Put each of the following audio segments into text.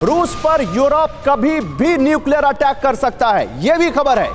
रूस पर यूरोप कभी भी न्यूक्लियर अटैक कर सकता है, यह भी खबर है।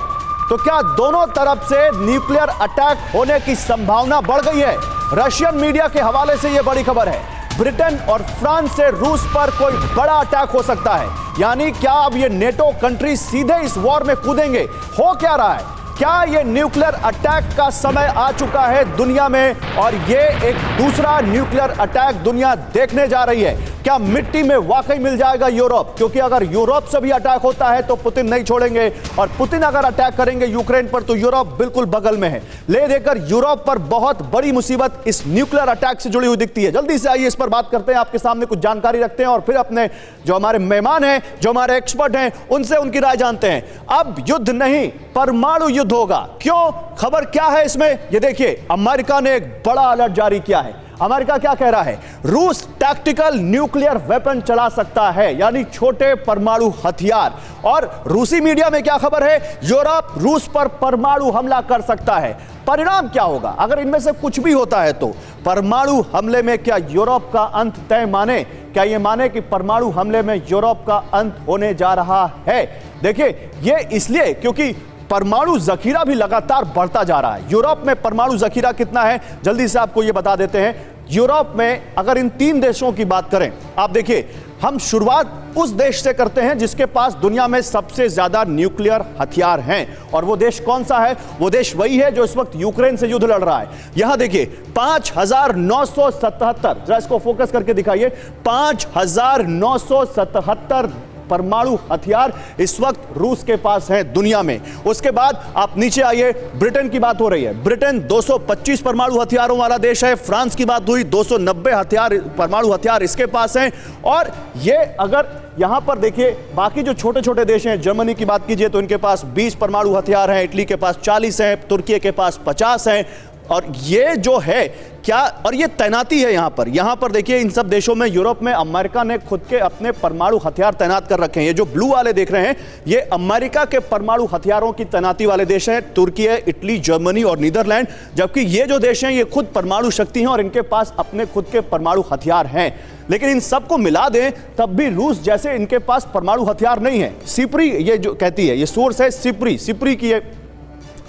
तो क्या दोनों तरफ से न्यूक्लियर अटैक होने की संभावना बढ़ गई है? रशियन मीडिया के हवाले से यह बड़ी खबर है। ब्रिटेन और फ्रांस से रूस पर कोई बड़ा अटैक हो सकता है। यानी क्या अब ये नेटो कंट्री सीधे इस वॉर में कूदेंगे? हो क्या रहा है? क्या ये न्यूक्लियर अटैक का समय आ चुका है दुनिया में और ये एक दूसरा न्यूक्लियर अटैक दुनिया देखने जा रही है? क्या मिट्टी में वाकई मिल जाएगा यूरोप? क्योंकि अगर यूरोप से भी अटैक होता है तो पुतिन नहीं छोड़ेंगे, और पुतिन अगर अटैक करेंगे यूक्रेन पर तो यूरोप बिल्कुल बगल में है। ले देकर यूरोप पर बहुत बड़ी मुसीबत इस न्यूक्लियर अटैक से जुड़ी हुई दिखती है। जल्दी से आइए इस पर बात करते हैं, आपके सामने कुछ जानकारी रखते हैं और फिर अपने जो हमारे मेहमान हैं, जो हमारे एक्सपर्ट हैं, उनसे उनकी राय जानते हैं। अब युद्ध नहीं, परमाणु युद्ध होगा। क्यों? खबर क्या है इसमें, ये देखिए। अमेरिका ने एक बड़ा अलर्ट जारी किया है। अमेरिका क्या कह रहा है? रूस टैक्टिकल न्यूक्लियर वेपन चला सकता है, यानी छोटे परमाणु हथियार। और रूसी मीडिया में क्या खबर है? यूरोप रूस पर परमाणु हमला कर सकता है। परिणाम क्या होगा अगर इनमें से कुछ भी होता है? तो परमाणु हमले में क्या यूरोप का अंत तय माने? क्या यह माने कि परमाणु हमले में यूरोप का अंत होने जा रहा है? देखिए, यह इसलिए क्योंकि परमाणु जखीरा भी लगातार बढ़ता जा रहा है। यूरोप में परमाणु जखीरा कितना है, जल्दी से आपको यह बता देते हैं। यूरोप में अगर इन 3 देशों की बात करें, आप देखिए, हम शुरुआत उस देश से करते हैं जिसके पास दुनिया में सबसे ज्यादा न्यूक्लियर हथियार हैं। और वो देश कौन सा है? वो देश वही है जो इस वक्त यूक्रेन से युद्ध लड़ रहा है। यहां देखिए 5977, जरा इसको फोकस करके दिखाइए, 5977 परमाणु हथियार इस वक्त रूस के पास है दुनिया में। उसके बाद आप नीचे आइए, ब्रिटेन की बात हो रही है। ब्रिटेन 225 परमाणु हथियारों वाला देश है। फ्रांस की बात हुई, 290 परमाणु हथियार इसके पास हैं। और ये अगर यहां पर देखिए बाकी जो छोटे छोटे देश हैं, जर्मनी की बात कीजिए तो इनके पास 20 परमाणु हथियार हैं, इटली के पास 40 हैं, तुर्की के पास 50 हैं। और ये जो है क्या, और ये तैनाती है यहां पर देखिए इन सब देशों में, यूरोप में अमेरिका ने खुद के अपने परमाणु हथियार तैनात कर रखे हैं। ये जो ब्लू वाले देख रहे हैं, ये अमेरिका के परमाणु हथियारों की तैनाती वाले देश हैं। तुर्की है, इटली, जर्मनी और नीदरलैंड। जबकि ये जो देश हैं ये खुद परमाणु शक्ति हैं और इनके पास अपने खुद के परमाणु हथियार हैं। लेकिन इन सबको मिला दें तब भी रूस जैसे इनके पास परमाणु हथियार नहीं है। सिप्री ये जो कहती है, ये सोर्स है सिप्री की ये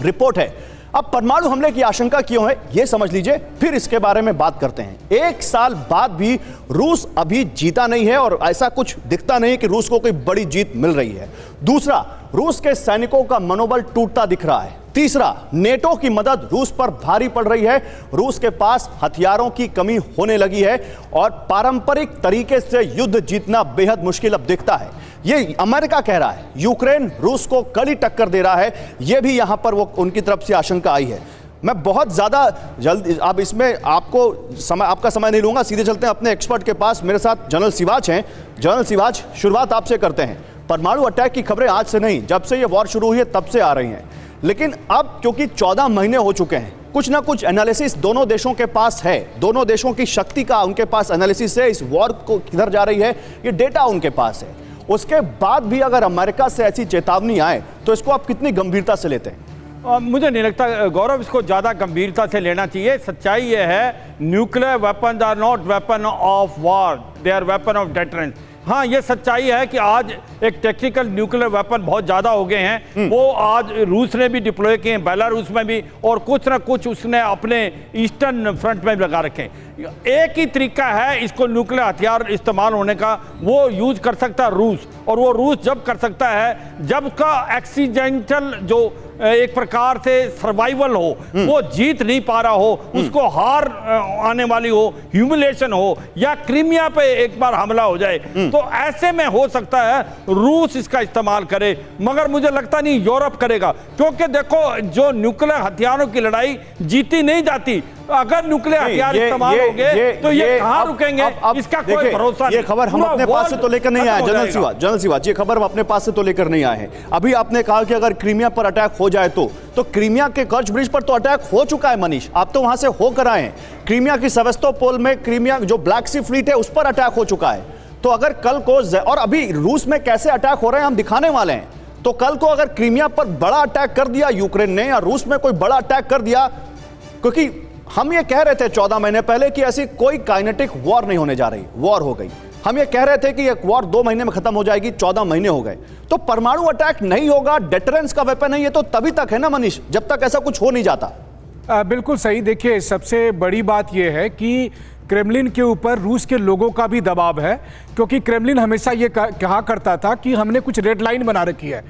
रिपोर्ट है। अब परमाणु हमले की आशंका क्यों है यह समझ लीजिए, फिर इसके बारे में बात करते हैं। 1 साल बाद भी रूस अभी जीता नहीं है और ऐसा कुछ दिखता नहीं कि रूस को कोई बड़ी जीत मिल रही है। दूसरा, रूस के सैनिकों का मनोबल टूटता दिख रहा है। तीसरा, नेटो की मदद रूस पर भारी पड़ रही है। रूस के पास हथियारों की कमी होने लगी है और पारंपरिक तरीके से युद्ध जीतना बेहद मुश्किल अब दिखता है। ये अमेरिका कह रहा है। यूक्रेन रूस को कड़ी टक्कर दे रहा है, यह भी यहां पर वो उनकी तरफ से आशंका आई है। मैं बहुत ज्यादा जल्द अब इसमें आपका समय नहीं लूंगा, सीधे चलते हैं अपने एक्सपर्ट के पास। मेरे साथ जनरल सिवाच हैं। जनरल सिवाच, शुरुआत आपसे करते हैं। परमाणु अटैक की खबरें आज से नहीं, जब से ये वॉर शुरू हुई है तब से आ रही हैं। लेकिन अब क्योंकि 14 महीने हो चुके हैं, कुछ ना कुछ एनालिसिस दोनों देशों के पास है। दोनों देशों की शक्ति का उनके पास एनालिसिस है। इस वॉर को किधर जा रही है ये डेटा उनके पास है। उसके बाद भी अगर अमेरिका से ऐसी चेतावनी आए तो इसको आप कितनी गंभीरता से लेते हैं? मुझे नहीं लगता गौरव इसको ज़्यादा गंभीरता से लेना चाहिए। सच्चाई ये है, nuclear weapon are not weapon of war, they are weapon of deterrence. हाँ, ये सच्चाई है कि आज एक टेक्निकल न्यूक्लियर वेपन बहुत ज़्यादा हो गए हैं। वो आज रूस ने भी डिप्लॉय किए हैं, बेलारूस में भी, और कुछ ना कुछ उसने अपने ईस्टर्न फ्रंट में भी लगा रखे हैं। एक ही तरीका है इसको न्यूक्लियर हथियार इस्तेमाल होने का, वो यूज कर सकता है रूस। और वो रूस जब कर सकता है जब उसका एक्सीडेंटल जो एक प्रकार से सर्वाइवल हो, वो जीत नहीं पा रहा हो, उसको हार आने वाली हो, ह्यूमिलेशन हो, या क्रीमिया पे एक बार हमला हो जाए, तो ऐसे में हो सकता है रूस इसका इस्तेमाल करे। मगर मुझे लगता नहीं यूरोप करेगा, क्योंकि देखो जो न्यूक्लियर हथियारों की लड़ाई जीती नहीं जाती। अगर न्यूक्लियर हथियार इस्तेमाल होंगे तो ये कहां रुकेंगे, इसका कोई भरोसा नहीं। ये खबर हम अपने पास से तो लेकर नहीं आए जनरल सिवाच, ये खबर हम अपने पास से तो लेकर नहीं आए हैं। अभी आपने कहा कि अगर क्रीमिया पर अटैक हो जाए तो क्रीमिया के कर्च ब्रिज पर तो अटैक हो चुका है मनीष, आप तो वहां से होकर आए हैं। क्रीमिया की सेवास्तोपोल में क्रीमिया जो ब्लैक सी फ्लीट है उस पर अटैक हो चुका है। तो अगर कल को, और अभी रूस में कैसे अटैक हो रहे हैं हम दिखाने वाले हैं। तो कल को अगर क्रीमिया पर बड़ा अटैक कर दिया यूक्रेन ने, या रूस में कोई बड़ा अटैक कर दिया, क्योंकि हम ये कह रहे थे 14 महीने पहले कि ऐसी कोई काइनेटिक वॉर नहीं होने जा रही, वॉर हो गई। हम ये कह रहे थे कि ये वॉर 2 महीने में खत्म हो जाएगी, 14 महीने हो गए। तो परमाणु अटैक नहीं होगा, डेटरेंस का वेपन है, ये तो तभी तक है ना मनीष, जब तक ऐसा कुछ हो नहीं जाता। बिल्कुल सही। देखिए, सबसे बड़ी बात यह है कि क्रेमलिन के ऊपर रूस के लोगों का भी दबाव है, क्योंकि क्रेमलिन हमेशा ये कहा करता था कि हमने कुछ रेड लाइन बना रखी है।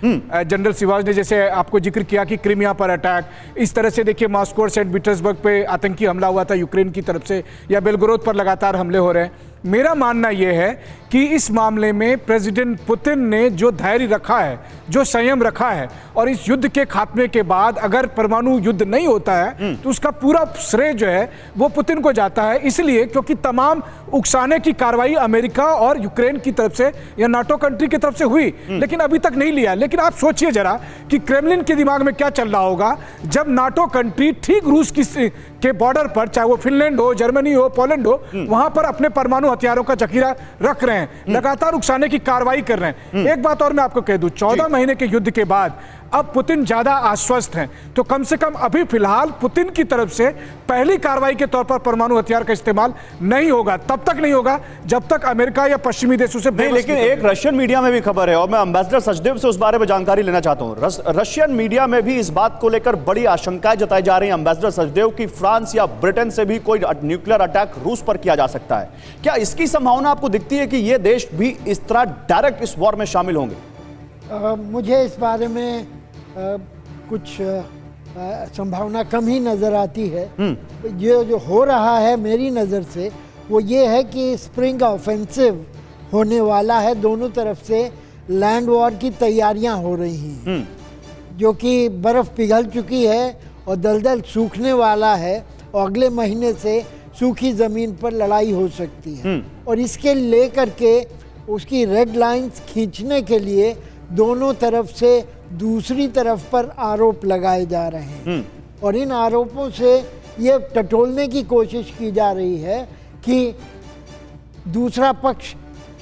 जनरल सिवाज ने जैसे आपको जिक्र किया कि क्रीमिया पर अटैक, इस तरह से देखिए मॉस्को और सेंट पीटर्सबर्ग पे आतंकी हमला हुआ था यूक्रेन की तरफ से, या बेलगोरोद पर लगातार हमले हो रहे हैं। मेरा मानना यह है कि इस मामले में प्रेसिडेंट पुतिन ने जो धैर्य रखा है, जो संयम रखा है, और इस युद्ध के खात्मे के बाद अगर परमाणु युद्ध नहीं होता है तो उसका पूरा श्रेय जो है वो पुतिन को जाता है। इसलिए क्योंकि तमाम उकसाने की कार्रवाई अमेरिका और यूक्रेन की तरफ से या नाटो कंट्री की तरफ से हुई, लेकिन अभी तक नहीं लिया। लेकिन आप सोचिए जरा कि क्रेमलिन के दिमाग में क्या चल रहा होगा जब नाटो कंट्री ठीक रूस के बॉर्डर पर, चाहे वो फिनलैंड हो, जर्मनी हो, पोलैंड हो, वहां पर अपने परमाणु हथियारों का जखीरा रख रहे हैं, लगातार उकसाने की कार्रवाई कर रहे हैं। एक बात और मैं आपको कह दूं, 14 महीने के युद्ध के बाद अब पुतिन ज्यादा आश्वस्त हैं, तो कम से कम अभी फिलहाल पुतिन की तरफ से पहली कार्रवाई के तौर पर परमाणु हथियार का इस्तेमाल नहीं होगा। तब तक नहीं होगा जब तक अमेरिका या पश्चिमी देशों से नहीं। लेकिन एक रशियन मीडिया में भी खबर है, और मैं एम्बेसडर सचदेव से उस बारे में जानकारी लेना चाहता हूं। रशियन मीडिया में भी इस बात को लेकर बड़ी आशंकाएं जताई जा रही हैं एम्बेसडर सचदेव की फ्रांस या ब्रिटेन से भी कोई न्यूक्लियर अटैक रूस पर किया जा सकता है। क्या इसकी संभावना आपको दिखती है कि ये देश भी इस तरह डायरेक्ट इस वॉर में शामिल होंगे? मुझे इस बारे में कुछ संभावना कम ही नज़र आती है। जो हो रहा है मेरी नज़र से वो ये है कि स्प्रिंग ऑफेंसिव होने वाला है, दोनों तरफ से लैंड वॉर की तैयारियां हो रही हैं, जो कि बर्फ़ पिघल चुकी है और दलदल सूखने वाला है, और अगले महीने से सूखी ज़मीन पर लड़ाई हो सकती है। और इसके लेकर के उसकी रेड लाइंस खींचने के लिए दोनों तरफ से दूसरी तरफ पर आरोप लगाए जा रहे हैं, और इन आरोपों से ये टटोलने की कोशिश की जा रही है कि दूसरा पक्ष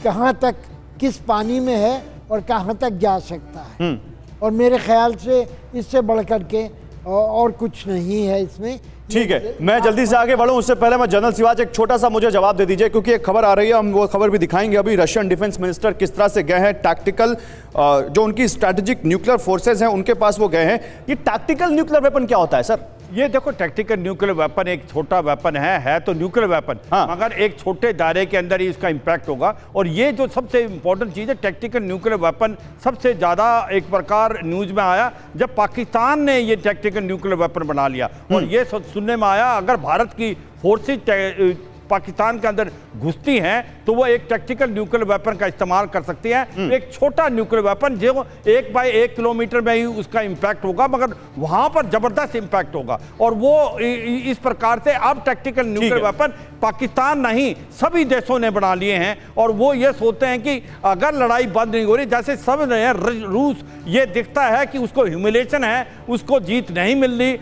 कहाँ तक, किस पानी में है और कहाँ तक जा सकता है। और मेरे ख्याल से इससे बढ़कर के और कुछ नहीं है इसमें। ठीक है, मैं जल्दी से आगे बढ़ूं उससे पहले मैं जनरल सिवाज एक छोटा सा मुझे जवाब दे दीजिए, क्योंकि एक खबर आ रही है, हम वो खबर भी दिखाएंगे अभी। रशियन डिफेंस मिनिस्टर किस तरह से गए हैं टैक्टिकल, जो उनकी स्ट्रैटेजिक न्यूक्लियर फोर्सेज हैं उनके पास वो गए हैं। ये टैक्टिकल न्यूक्लियर वेपन क्या होता है सर? ये देखो, टैक्टिकल न्यूक्लियर वेपन एक छोटा वेपन है तो न्यूक्लियर वेपन, मगर एक छोटे दायरे के अंदर ही इसका इंपैक्ट होगा। और ये जो सबसे इंपॉर्टेंट चीज़ है, टैक्टिकल न्यूक्लियर वेपन सबसे ज़्यादा एक प्रकार न्यूज़ में आया जब पाकिस्तान ने ये टैक्टिकल न्यूक्लियर वेपन बना लिया। और ये सुनने में आया अगर भारत की फोर्सेज पाकिस्तान के अंदर घुसती हैं तो वो एक टैक्टिकल न्यूक्लियर वेपन का इस्तेमाल कर सकती हैं। एक छोटा न्यूक्लियर वेपन जो 1 बाय 1 किलोमीटर में ही उसका इंपैक्ट होगा, मगर वहां पर जबरदस्त इंपैक्ट होगा। और वो इस प्रकार से अब टैक्टिकल न्यूक्लियर वेपन पाकिस्तान नहीं सभी देशों ने बना लिए हैं, और वो ये सोचते हैं कि अगर लड़ाई बंद नहीं हो रही, जैसे सब ने रूस ये दिखता है कि उसको ह्यूमिलेशन है, उसको जीत नहीं मिल रही।